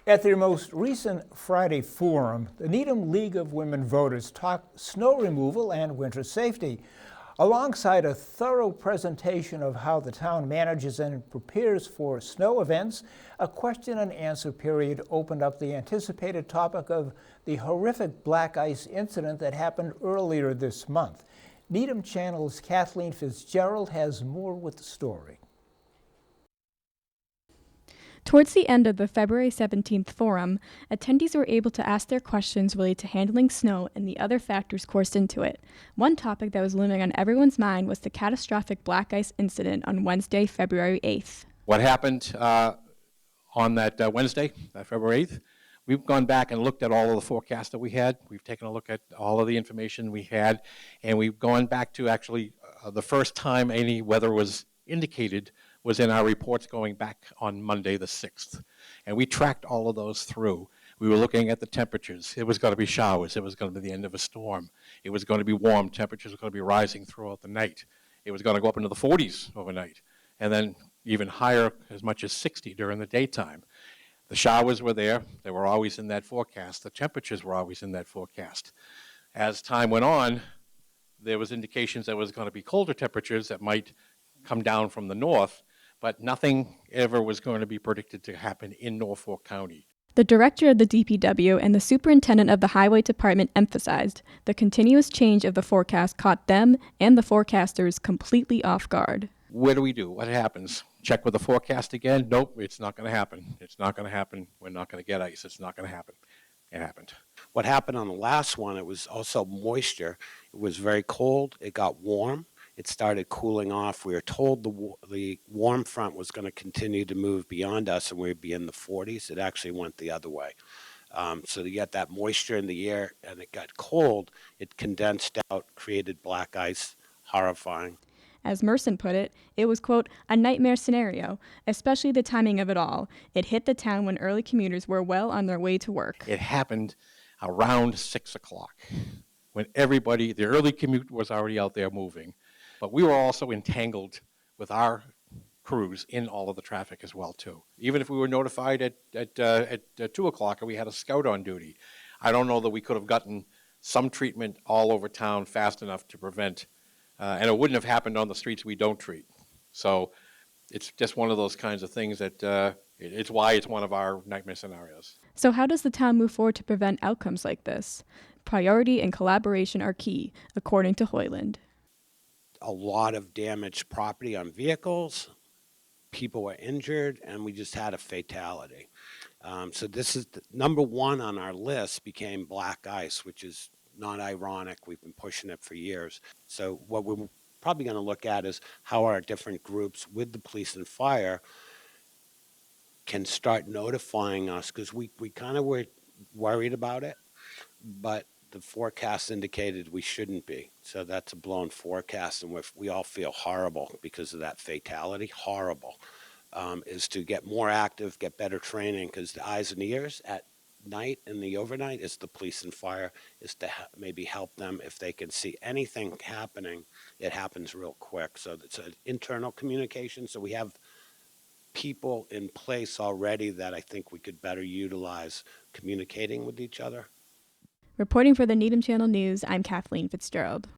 At their most recent Friday forum, the Needham League of Women Voters talked snow removal and winter safety. Alongside a thorough presentation of how the town manages and prepares for snow events, a question and answer period opened up the anticipated topic of the horrific black ice incident that happened earlier this month. Needham Channel's Kathleen Fitzgerald has more with the story. Towards the end of the February 17th forum, attendees were able to ask their questions related to handling snow and the other factors coursed into it. One topic that was looming on everyone's mind was the catastrophic black ice incident on Wednesday, February 8th. What happened on that Wednesday, February 8th, we've gone back and looked at all of the forecasts that we had. We've taken a look at all of the information we had, and we've gone back to actually the first time any weather was indicated was in our reports going back on Monday the 6th. And we tracked all of those through. We were looking at the temperatures. It was going to be showers. It was going to be the end of a storm. It was going to be warm. Temperatures were going to be rising throughout the night. It was going to go up into the 40s overnight, and then even higher, as much as 60 during the daytime. The showers were there. They were always in that forecast. The temperatures were always in that forecast. As time went on, there was indications there was going to be colder temperatures that might come down from the north, but nothing ever was going to be predicted to happen in Norfolk County. The director of the DPW and the superintendent of the highway department emphasized the continuous change of the forecast caught them and the forecasters completely off guard. What do we do? What happens? Check with the forecast again? Nope, it's not going to happen. It's not going to happen. We're not going to get ice. It's not going to happen. It happened. What happened on the last one, it was also moisture. It was very cold. It got warm. It started cooling off. We were told the warm front was going to continue to move beyond us and we'd be in the 40s. It actually went the other way. So you get that moisture in the air and it got cold. It condensed out, created black ice, horrifying. As Merson put it, it was, quote, a nightmare scenario, especially the timing of it all. It hit the town when early commuters were well on their way to work. It happened around 6 o'clock when everybody, the early commute was already out there moving. But we were also entangled with our crews in all of the traffic as well, too. Even if we were notified at 2 o'clock and we had a scout on duty, I don't know that we could have gotten some treatment all over town fast enough to prevent, and it wouldn't have happened on the streets we don't treat. So it's just one of those kinds of things that it's why it's one of our nightmare scenarios. So how does the town move forward to prevent outcomes like this? Priority and collaboration are key, according to Hoyland. A lot of damaged property on vehicles, people were injured, and we just had a fatality. So this is number one on our list became black ice, which is not ironic. We've been pushing it for years. So what we're probably going to look at is how our different groups with the police and fire can start notifying us, because we kind of were worried about it, but the forecast indicated we shouldn't be. So that's a blown forecast, and we all feel horrible because of that fatality. Horrible. Is to get more active, get better training, because the eyes and ears at night and the overnight is the police and fire, is to maybe help them if they can see anything happening. It happens real quick. So it's an internal communication. So we have people in place already that I think we could better utilize communicating with each other. Reporting for the Needham Channel News, I'm Kathleen Fitzgerald.